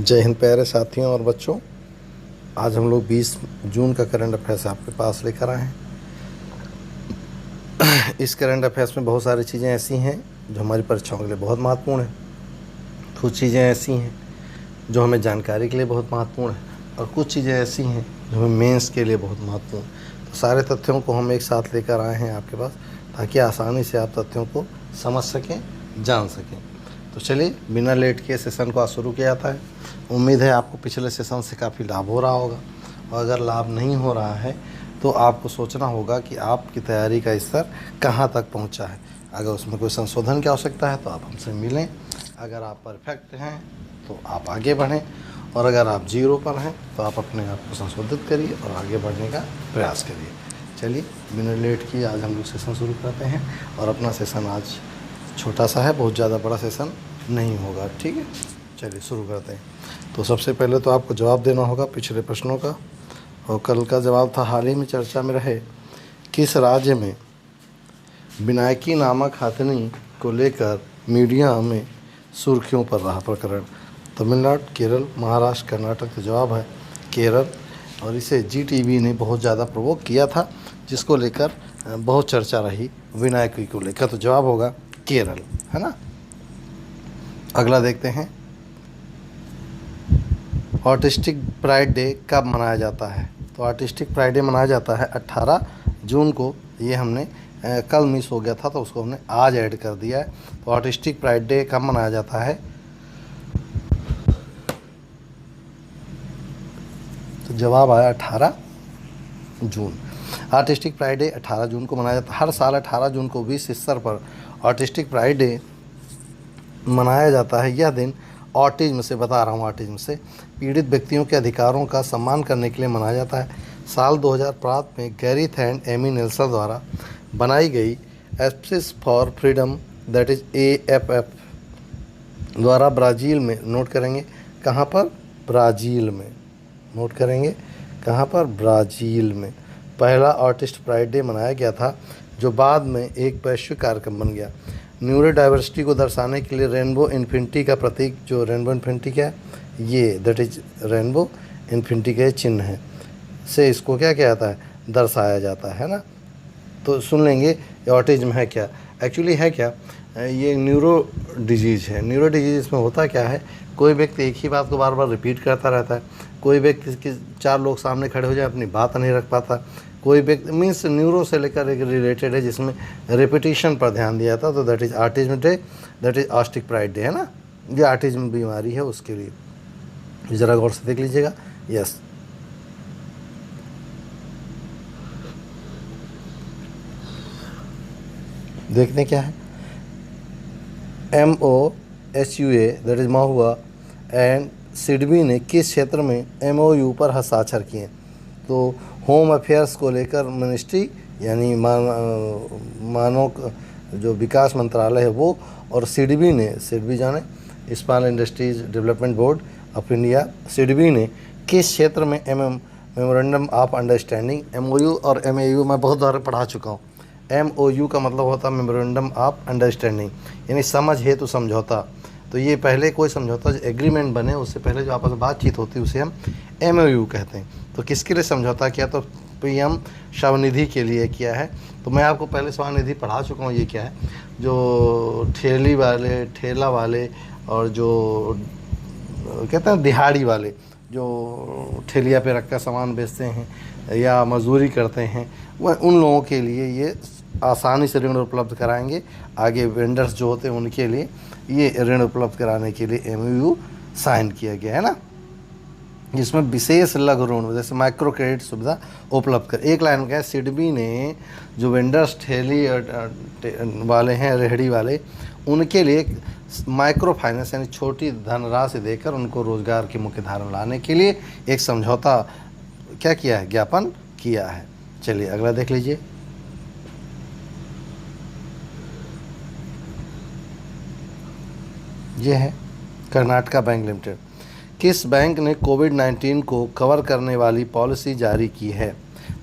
जय हिंद प्यारे साथियों और बच्चों। आज हम लोग 20 जून का करंट अफेयर्स आपके पास लेकर आए हैं। इस करंट अफेयर्स में बहुत सारी चीज़ें ऐसी हैं जो हमारी परीक्षाओं के लिए बहुत महत्वपूर्ण हैं। कुछ चीज़ें ऐसी हैं जो हमें जानकारी के लिए बहुत महत्वपूर्ण है और कुछ चीज़ें ऐसी हैं जो हमें मेंस के लिए बहुत महत्वपूर्ण है। तो सारे तथ्यों को हम एक साथ लेकर आए हैं आपके पास, ताकि आसानी से आप तथ्यों को समझ सकें, जान सकें। तो चलिए बिना लेट के सेशन को आज शुरू किया जाता है। उम्मीद है आपको पिछले सेशन से काफ़ी लाभ हो रहा होगा, और अगर लाभ नहीं हो रहा है तो आपको सोचना होगा कि आपकी तैयारी का स्तर कहाँ तक पहुँचा है। अगर उसमें कोई संशोधन की आवश्यकता है तो आप हमसे मिलें। अगर आप परफेक्ट हैं तो आप आगे बढ़ें, और अगर आप जीरो पर हैं तो आप अपने आप को संशोधित करिए और आगे बढ़ने का प्रयास करिए। चलिए बिना लेट किए आज हम लोग सेशन शुरू करते हैं, और अपना सेशन आज छोटा सा है, बहुत ज़्यादा बड़ा सेशन नहीं होगा। ठीक है, चलिए शुरू करते हैं। तो सबसे पहले तो आपको जवाब देना होगा पिछले प्रश्नों का, और कल का जवाब था हाल ही में चर्चा में रहे किस राज्य में विनायकी नामक हथिनी को लेकर मीडिया में सुर्खियों पर रहा प्रकरण। तमिलनाडु, केरल, महाराष्ट्र, कर्नाटक। तो जवाब है केरल, और इसे जीटीवी ने बहुत ज़्यादा प्रवोक किया था, जिसको लेकर बहुत चर्चा रही विनायकी को लेकर। तो जवाब होगा केरल, है ना। अगला देखते हैं, आर्टिस्टिक प्राइड डे कब मनाया जाता है। तो आर्टिस्टिक प्राइड डे मनाया जाता है 18 जून को। ये हमने कल मिस हो गया था तो उसको हमने आज ऐड कर दिया है। तो आर्टिस्टिक प्राइड डे कब मनाया जाता है, तो जवाब आया 18 जून। आर्टिस्टिक प्राइड डे 18 जून को मनाया जाता है। हर साल 18 जून को विश्व स्तर पर आर्टिस्टिक प्राइड डे मनाया जाता है। यह दिन ऑटिज्म से, बता रहा हूँ, ऑटिज्म से पीड़ित व्यक्तियों के अधिकारों का सम्मान करने के लिए मनाया जाता है। साल 2005 में गैरिथ एंड एमी नेल्सन द्वारा बनाई गई एप्सिस for freedom, that is AFF द्वारा ब्राज़ील में, नोट करेंगे कहाँ पर, ब्राज़ील में, नोट करेंगे कहाँ पर, ब्राज़ील में पहला आर्टिस्ट प्राइड डे मनाया गया था, जो बाद में एक वैश्विक कार्यक्रम बन गया। न्यूरो डाइवर्सिटी को दर्शाने के लिए रेनबो इन्फिनिटी का प्रतीक, जो रेनबो इन्फिनिटी क्या है, ये दैट इज रेनबो इन्फिनिटी का चिन्ह है, से इसको क्या किया जाता है, दर्शाया जाता है ना। तो सुन लेंगे ऑटिज्म है क्या, एक्चुअली है क्या, ये न्यूरो डिजीज़ है। न्यूरो डिजीज़ में होता क्या है, कोई व्यक्ति एक ही बात को बार बार रिपीट करता रहता है। कोई व्यक्ति के 4 लोग सामने खड़े हो जाए, अपनी बात नहीं रख पाता। कोई व्यक्ति, मीन्स न्यूरो से लेकर एक रिलेटेड है, जिसमें रिपीटिशन पर ध्यान दिया था। तो that is autism day, that is artistic pride day, है ना। ये ऑटिज्म बीमारी है, उसके लिए ज़रा गौर से देख लीजिएगा। यस, देखने क्या है, MOHUA that is Mahua and SIDBI ने किस क्षेत्र में MOU पर हस्ताक्षर किए। तो होम अफेयर्स को लेकर मिनिस्ट्री, यानी मानव जो विकास मंत्रालय है वो, और सिडबी ने, सिडबी जाने small industries development board of India, SIDBI ने किस क्षेत्र में मेमोरेंडम ऑफ अंडरस्टैंडिंग, MOU और MAU मैं बहुत बार पढ़ा चुका हूँ। MOU का मतलब होता है मेमोरेंडम ऑफ अंडरस्टैंडिंग, यानी समझ हेतु समझौता। तो ये पहले कोई समझौता, जो एग्रीमेंट बने उससे पहले जो आपस में बातचीत होती है उसे हम MOU कहते हैं। तो किसके लिए समझौता किया, तो PM स्वनिधि के लिए किया है। तो मैं आपको पहले स्वनिधि पढ़ा चुका हूँ। ये क्या है, जो ठेला वाले और जो कहते हैं दिहाड़ी वाले, जो ठेलिया पे रखकर सामान बेचते हैं या मजदूरी करते हैं, वह उन लोगों के लिए ये आसानी से ऋण उपलब्ध कराएंगे। आगे वेंडर्स जो होते हैं उनके लिए ये ऋण उपलब्ध कराने के लिए MOU साइन किया गया है ना, जिसमें विशेष लघु ऋण जैसे माइक्रो क्रेडिट सुविधा उपलब्ध कर। एक लाइन का है, सिडबी ने जो वेंडर्स, ठेली वाले हैं, रेहड़ी वाले, उनके लिए माइक्रो फाइनेंस यानी छोटी धनराशि देकर उनको रोजगार की मुख्य धारा लाने के लिए एक समझौता क्या किया है, ज्ञापन किया है। चलिए अगला देख लीजिए, ये है कर्नाटका बैंक लिमिटेड। किस बैंक ने कोविड-19 को कवर करने वाली पॉलिसी जारी की है।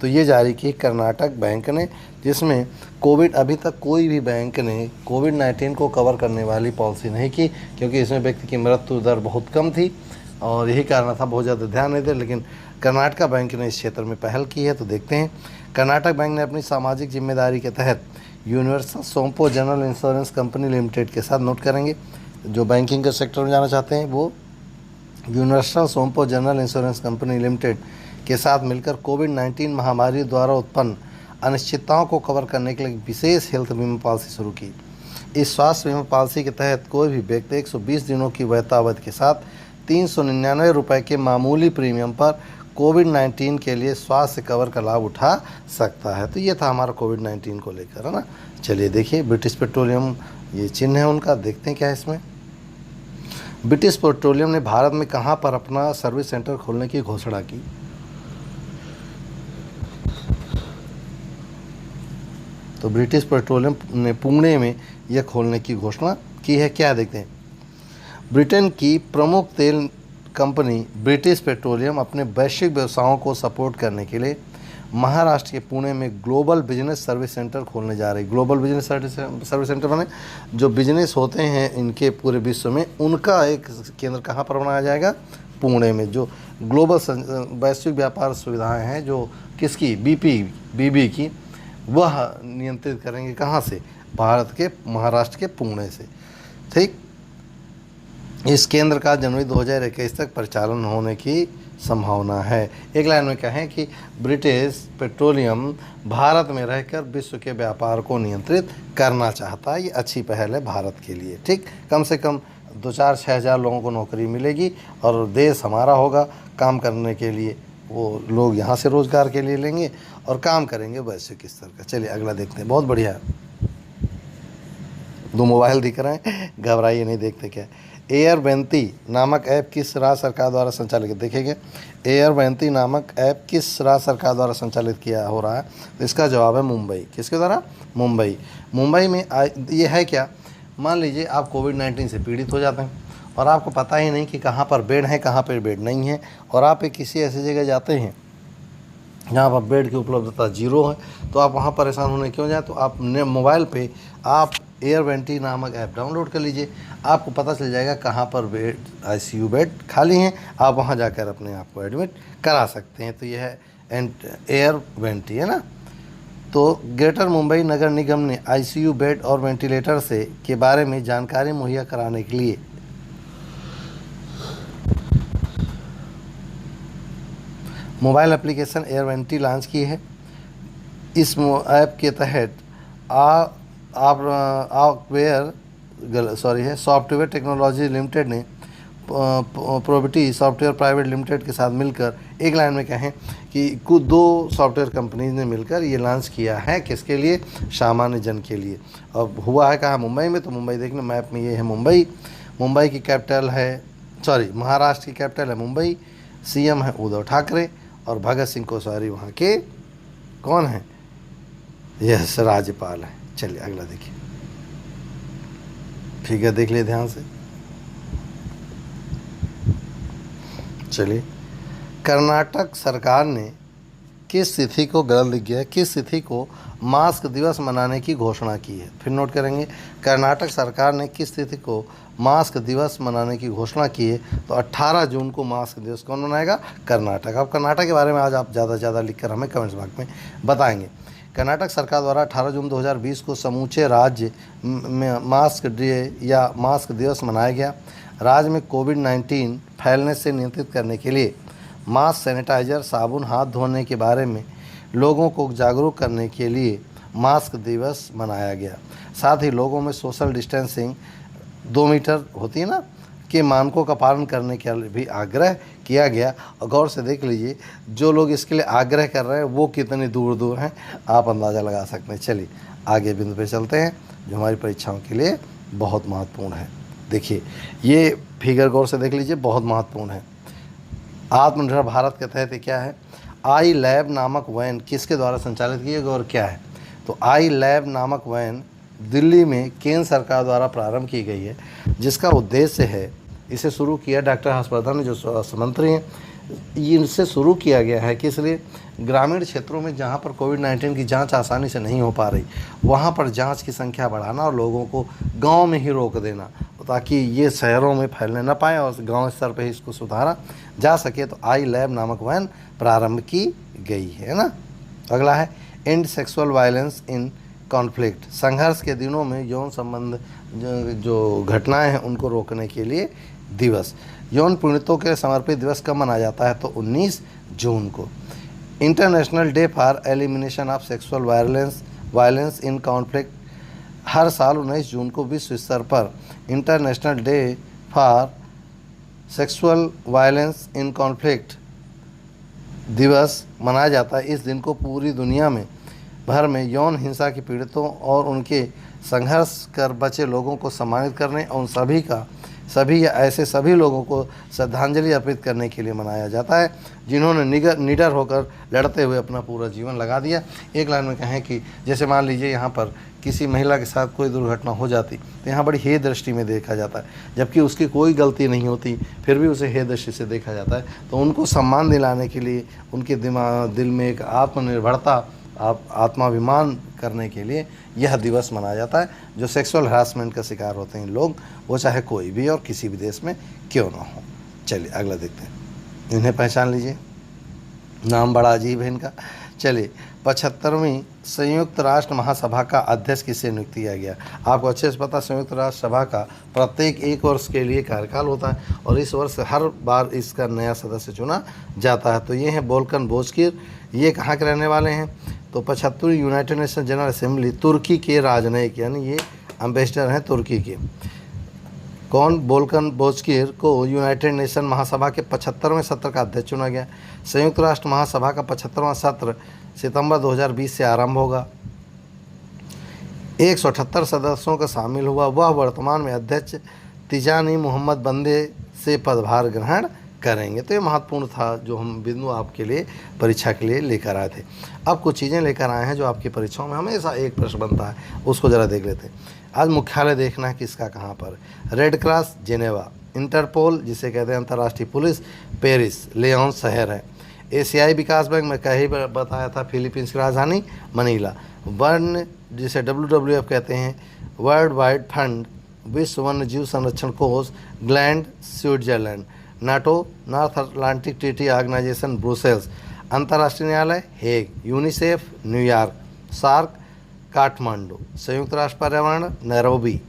तो ये जारी की कर्नाटक बैंक ने, जिसमें कोविड, अभी तक कोई भी बैंक ने कोविड-19 को कवर करने वाली पॉलिसी नहीं की, क्योंकि इसमें व्यक्ति की मृत्यु दर बहुत कम थी। और यही कारण था बहुत ज़्यादा ध्यान नहीं दे, लेकिन कर्नाटका बैंक ने इस क्षेत्र में पहल की है। तो देखते हैं, कर्नाटक बैंक ने अपनी सामाजिक जिम्मेदारी के तहत Universal Sompo General Insurance Company Limited के साथ, नोट करेंगे जो बैंकिंग के सेक्टर में जाना चाहते हैं वो Universal Sompo General Insurance Company Limited के साथ मिलकर कोविड-19 महामारी द्वारा उत्पन्न अनिश्चितताओं को कवर करने के लिए विशेष हेल्थ बीमा पॉलिसी शुरू की। इस स्वास्थ्य बीमा पॉलिसी के तहत कोई भी व्यक्ति 120 दिनों की वैधतावधि के साथ 399 रुपये के मामूली प्रीमियम पर कोविड-19 के लिए स्वास्थ्य कवर का लाभ उठा सकता है। तो ये था हमारा कोविड-19 को लेकर, है ना। चलिए देखिए, ब्रिटिश पेट्रोलियम ये चिन्ह है उनका, देखते हैं क्या है इसमें। ब्रिटिश पेट्रोलियम ने भारत में कहाँ पर अपना सर्विस सेंटर खोलने की घोषणा की? तो ब्रिटिश पेट्रोलियम ने पुणे में यह खोलने की घोषणा की है। क्या देखते हैं, ब्रिटेन की प्रमुख तेल कंपनी ब्रिटिश पेट्रोलियम अपने वैश्विक व्यवसायों को सपोर्ट करने के लिए महाराष्ट्र के पुणे में ग्लोबल बिजनेस सर्विस सेंटर खोलने जा रही। ग्लोबल बिजनेस सर्विस सेंटर माने जो बिजनेस होते हैं इनके पूरे विश्व में, उनका एक केंद्र कहाँ पर बनाया जाएगा? पुणे में। जो ग्लोबल वैश्विक व्यापार सुविधाएं हैं जो किसकी, बीबी की, वह नियंत्रित करेंगे कहाँ से? भारत के महाराष्ट्र के पुणे से। ठीक, इस केंद्र का जनवरी 2021 तक परिचालन होने की संभावना है। एक लाइन में कहें कि ब्रिटिश पेट्रोलियम भारत में रहकर विश्व के व्यापार को नियंत्रित करना चाहता है। ये अच्छी पहल है भारत के लिए। ठीक, कम से कम 2-4-6 हज़ार लोगों को नौकरी मिलेगी और देश हमारा होगा काम करने के लिए। वो लोग यहाँ से रोज़गार के लिए लेंगे और काम करेंगे वैश्विक स्तर का। चलिए अगला देखते हैं, बहुत बढ़िया है। 2 मोबाइल दिख रहे हैं, घबराइए नहीं, देखते क्या। एयरबेंती नामक ऐप किस राज्य सरकार द्वारा संचालित, देखेंगे एयरबेंती नामक ऐप किस राज्य सरकार द्वारा संचालित किया हो रहा है? तो इसका जवाब है मुंबई। किसके द्वारा? मुंबई। मुंबई में ये है क्या, मान लीजिए आप कोविड-19 से पीड़ित हो जाते हैं और आपको पता ही नहीं कि कहाँ पर बेड है, कहाँ पर बेड नहीं है, और आप एक किसी ऐसी जगह जाते हैं जहाँ पर बेड की उपलब्धता 0 है, तो आप वहाँ परेशान होने क्यों जाए? तो आप मोबाइल पे आप एयरबेंटी नामक ऐप डाउनलोड कर लीजिए, आपको पता चल जाएगा कहाँ पर बेड, आईसीयू बेड खाली हैं, आप वहाँ जाकर अपने आप को एडमिट करा सकते हैं। तो यह है एयरबेंटी, है ना। तो ग्रेटर मुंबई नगर निगम ने आईसीयू बेड और वेंटिलेटर से के बारे में जानकारी मुहैया कराने के लिए मोबाइल एप्लीकेशन एयरबेंटी लॉन्च की है। इस ऐप के तहत सॉफ्टवेयर टेक्नोलॉजी लिमिटेड ने प्रोबिटी सॉफ्टवेयर प्राइवेट लिमिटेड के साथ मिलकर, एक लाइन में कहें कि कुछ 2 सॉफ्टवेयर कंपनीज ने मिलकर ये लॉन्च किया है। किसके लिए? सामान्य जन के लिए। अब हुआ है कहाँ? मुंबई में। तो मुंबई देखना मैप में, ये है मुंबई। मुंबई की कैपिटल है, महाराष्ट्र की कैपिटल है मुंबई। सीएम है उद्धव ठाकरे और भगत सिंह कोश्यारी वहाँ के कौन हैं? यस, राज्यपाल हैं। चलिए अगला देखिए, ठीक है, देख लिए ध्यान से। चलिए, कर्नाटक सरकार ने किस तिथि को, गलत लिख गया है, किस तिथि को मास्क दिवस मनाने की घोषणा की है? फिर नोट करेंगे, कर्नाटक सरकार ने किस तिथि को मास्क दिवस मनाने की घोषणा की है? तो 18 जून को मास्क दिवस कौन मनाएगा? कर्नाटक। अब कर्नाटक के बारे में आज आप ज़्यादा से ज़्यादा लिखकर हमें कमेंट्स बॉक्स में बताएंगे। कर्नाटक सरकार द्वारा 18 जून 2020 को समूचे राज्य में मास्क डे या मास्क दिवस मनाया गया। राज्य में कोविड-19 फैलने से नियंत्रित करने के लिए मास्क, सैनिटाइजर, साबुन, हाथ धोने के बारे में लोगों को जागरूक करने के लिए मास्क दिवस मनाया गया। साथ ही लोगों में सोशल डिस्टेंसिंग 2 मीटर होती है ना के मानकों का पालन करने के लिए भी आग्रह किया गया। और गौर से देख लीजिए, जो लोग इसके लिए आग्रह कर रहे हैं वो कितने दूर दूर हैं, आप अंदाज़ा लगा सकते हैं। चलिए आगे बिंदु पे चलते हैं जो हमारी परीक्षाओं के लिए बहुत महत्वपूर्ण है। देखिए ये फिगर गौर से देख लीजिए, बहुत महत्वपूर्ण है। आत्मनिर्भर भारत के तहत क्या है? आई लैब नामक वैन किसके द्वारा संचालित की गई और क्या है? तो आई लैब नामक वैन दिल्ली में केंद्र सरकार द्वारा प्रारंभ की गई है, जिसका उद्देश्य है, इसे शुरू किया डॉक्टर हर्षवर्धन जो स्वास्थ्य मंत्री हैं, इनसे शुरू किया गया है कि इसलिए ग्रामीण क्षेत्रों में जहाँ पर कोविड-19 की जांच आसानी से नहीं हो पा रही, वहाँ पर जांच की संख्या बढ़ाना और लोगों को गांव में ही रोक देना, ताकि ये शहरों में फैलने ना पाए और गांव स्तर पे ही इसको सुधारा जा सके। तो आई लैब नामक वैन प्रारंभ की गई है ना। अगला है and sexual violence in conflict, संघर्ष के दिनों में यौन संबंध जो घटनाएं हैं उनको रोकने के लिए दिवस। यौन पीड़ितों के समर्पित दिवस कब मनाया जाता है? तो 19 जून को। International day for elimination of sexual violence in conflict, हर साल 19 जून को विश्व स्तर पर international day for sexual violence in conflict दिवस मनाया जाता है। इस दिन को पूरी दुनिया में भर में यौन हिंसा के पीड़ितों और उनके संघर्ष कर बचे लोगों को सम्मानित करने और उन सभी या ऐसे सभी लोगों को श्रद्धांजलि अर्पित करने के लिए मनाया जाता है जिन्होंने निडर होकर लड़ते हुए अपना पूरा जीवन लगा दिया। एक लाइन में कहें कि जैसे मान लीजिए यहाँ पर किसी महिला के साथ कोई दुर्घटना हो जाती तो यहाँ बड़ी हेय दृष्टि में देखा जाता है, जबकि उसकी कोई गलती नहीं होती फिर भी उसे हेय दृष्टि से देखा जाता है। तो उनको सम्मान दिलाने के लिए उनके दिल में एक आत्मनिर्भरता आत्माभिमान करने के लिए यह दिवस मनाया जाता है। जो सेक्सुअल हरासमेंट का शिकार होते हैं लोग, वो चाहे कोई भी और किसी भी देश में क्यों ना हो। चलिए अगला देखते हैं। इन्हें पहचान लीजिए, नाम बड़ा अजीब है इनका। चलिए 75वीं संयुक्त राष्ट्र महासभा का अध्यक्ष किसे नियुक्त किया गया? आपको अच्छे से पता, संयुक्त राष्ट्र सभा का प्रत्येक 1 वर्ष के लिए कार्यकाल होता है और इस वर्ष हर बार इसका नया सदस्य चुना जाता है। तो ये हैं वोल्कन बोजकिर। ये कहाँ के रहने वाले हैं? तो 75वीं यूनाइटेड नेशन जनरल असेंबली तुर्की के राजनयिक, यानी ये एम्बेसडर हैं तुर्की के। कौन? वोल्कन बोजकिर को यूनाइटेड नेशन महासभा के 75वें सत्र का अध्यक्ष चुना गया। संयुक्त राष्ट्र महासभा का 75वां सत्र सितंबर 2020 से आरंभ होगा। 178 सदस्यों का शामिल हुआ। वह वर्तमान में अध्यक्ष तिजानी मोहम्मद बंदे से पदभार ग्रहण करेंगे। तो ये महत्वपूर्ण था जो हम बिंदु आपके लिए परीक्षा के लिए लेकर आए थे। अब कुछ चीज़ें लेकर आए हैं जो आपकी परीक्षाओं में हमेशा एक प्रश्न बनता है, उसको ज़रा देख लेते हैं। आज मुख्यालय देखना है किसका कहाँ पर। रेड क्रॉस जेनेवा, इंटरपोल जिसे कहते हैं अंतर्राष्ट्रीय पुलिस पेरिस, लियोन शहर है। एशियाई विकास बैंक में कहीं बताया था फिलीपींस की राजधानी मनीला। वन्य जिसे WWF कहते हैं वर्ल्ड वाइड फंड, विश्व वन्य जीव संरक्षण कोष Gland Switzerland. NATO North Atlantic Treaty Organisation Brussels. अंतर्राष्ट्रीय न्यायालय Hague. UNICEF New York. SAARC Kathmandu. संयुक्त राष्ट्र पर्यावरण Nairobi.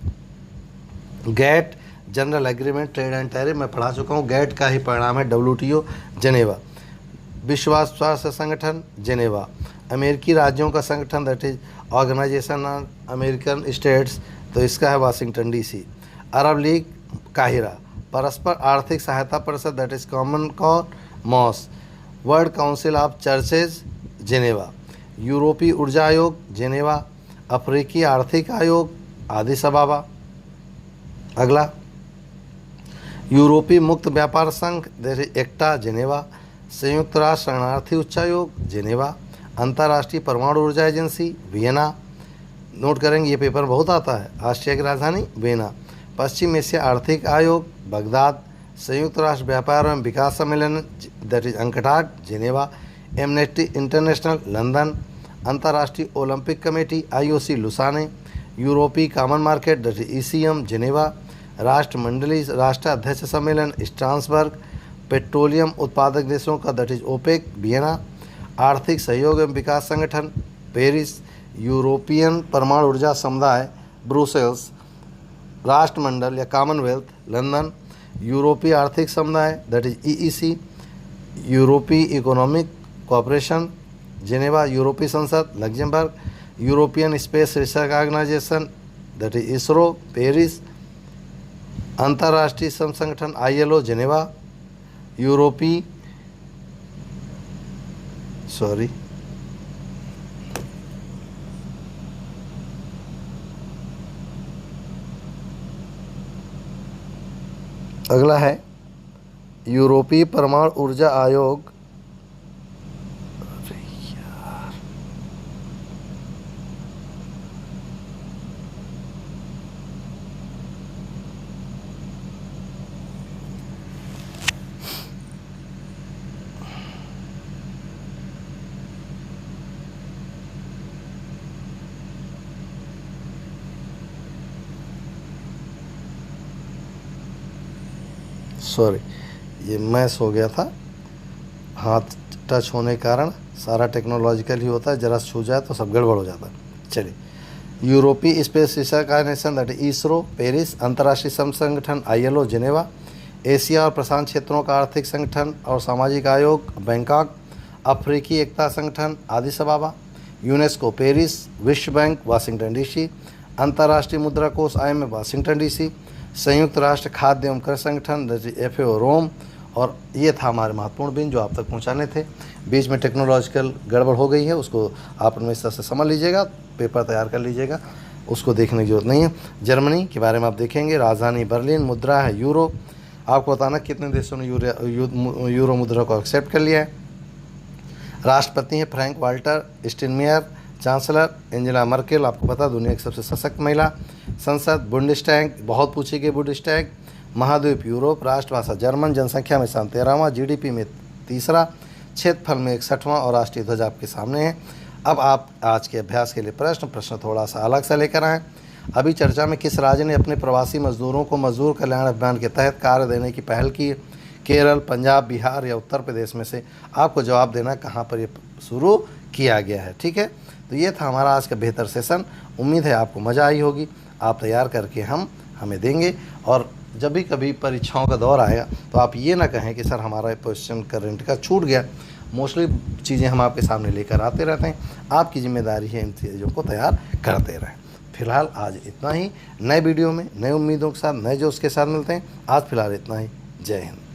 GATT general agreement trade and tariff मैं पढ़ा चुका हूँ, गैट का ही परिणाम है WTO जेनेवा। विश्व स्वास्थ्य संगठन जेनेवा। अमेरिकी राज्यों का संगठन that is organisation of American States, तो इसका है वाशिंगटन DC। अरब लीग काहिरा। परस्पर आर्थिक सहायता परिषद दैट इज कॉमन कॉर मॉस। World Council of Churches Geneva. यूरोपीय ऊर्जा आयोग जेनेवा। अफ्रीकी आर्थिक आयोग आदिस अबाबा। अगला यूरोपीय मुक्त व्यापार संघ दैट इज एक्टा जेनेवा। संयुक्त राष्ट्र शरणार्थी उच्चायोग जेनेवा। अंतर्राष्ट्रीय परमाणु ऊर्जा एजेंसी वियना। नोट करेंगे ये पेपर बहुत आता है। ऑस्ट्रिया की राजधानी वियना। पश्चिम एशिया आर्थिक आयोग बगदाद। संयुक्त राष्ट्र व्यापार एवं विकास सम्मेलन that is UNCTAD Geneva. Amnesty International London. अंतर्राष्ट्रीय ओलंपिक कमेटी IOC लुसाने। यूरोपीय common market that is ECM Geneva. राष्ट्रमंडली राष्ट्र अध्यक्ष सम्मेलन स्ट्रासबर्ग। पेट्रोलियम उत्पादक देशों का दैट इज OPEC वियना। आर्थिक सहयोग एवं विकास संगठन पेरिस। यूरोपियन परमाणु ऊर्जा समुदाय ब्रुसेल्स। राष्ट्रमंडल या कॉमनवेल्थ लंदन। यूरोपीय आर्थिक समुदाय दैट इज EEC। यूरोपीय इकोनॉमिक कोऑपरेशन जेनेवा। यूरोपीय संसद Luxembourg. European Space research organisation that is ISRO Paris. अंतर्राष्ट्रीय श्रम संगठन ILO जेनेवा। यूरोपीय अगला है यूरोपीय परमाणु ऊर्जा आयोग। सॉरी, ये मैस हो गया था, हाथ टच होने के कारण सारा टेक्नोलॉजिकल ही होता है, जरा छू जाए तो सब गड़बड़ हो जाता है। चलिए, यूरोपीय space research organisation that ISRO Paris, अंतर्राष्ट्रीय श्रम संगठन ILO जिनेवा, एशिया और प्रशांत क्षेत्रों का आर्थिक संगठन और सामाजिक आयोग बैंकॉक, अफ्रीकी एकता संगठन आदिस अबाबा, यूनेस्को पेरिस, विश्व बैंक वाशिंगटन DC, अंतर्राष्ट्रीय मुद्रा कोष IMF वाशिंगटन DC, संयुक्त राष्ट्र खाद्य एवं कृषि संगठन FAO रोम। और ये था हमारे महत्वपूर्ण बिन जो आप तक पहुंचाने थे। बीच में टेक्नोलॉजिकल गड़बड़ हो गई है, उसको आप इस तरह से समझ लीजिएगा, पेपर तैयार कर लीजिएगा, उसको देखने की जरूरत नहीं है। जर्मनी के बारे में आप देखेंगे, राजधानी बर्लिन, मुद्रा है यूरो। आपको बताना कितने देशों ने यूरो मुद्रा को एक्सेप्ट कर लिया है। राष्ट्रपति हैं Frank Walter Steinmeier, chancellor Angela Merkel, आपको पता दुनिया की सबसे सशक्त महिला। संसद बुंडेस्टैग, बहुत पूछी गई बुंडेस्टैग। महाद्वीप यूरोप, राष्ट्रभाषा जर्मन, जनसंख्या में स्थान 13वां, GDP में तीसरा, क्षेत्रफल में 61वां और राष्ट्रीय ध्वज आपके सामने है। अब आप आज के अभ्यास के लिए प्रश्न थोड़ा सा अलग सा लेकर आएँ। अभी चर्चा में किस राज्य ने अपने प्रवासी मजदूरों को मजदूर कल्याण अभियान के तहत कार्य देने की पहल की? केरल, पंजाब, बिहार या उत्तर प्रदेश में से आपको जवाब देना कहाँ पर ये शुरू किया गया है। ठीक है, तो ये था हमारा आज का बेहतर सेशन। उम्मीद है आपको मज़ा आई होगी। आप तैयार करके हमें देंगे, और जब भी कभी परीक्षाओं का दौर आएगा तो आप ये ना कहें कि सर हमारा क्वेश्चन करंट का छूट गया। मोस्टली चीज़ें हम आपके सामने लेकर आते रहते हैं, आपकी जिम्मेदारी है इन चीज़ों को तैयार करते रहें। फिलहाल आज इतना ही। नए वीडियो में नए उम्मीदों के साथ, नए जोश के साथ मिलते हैं। आज फिलहाल इतना ही। जय हिंद।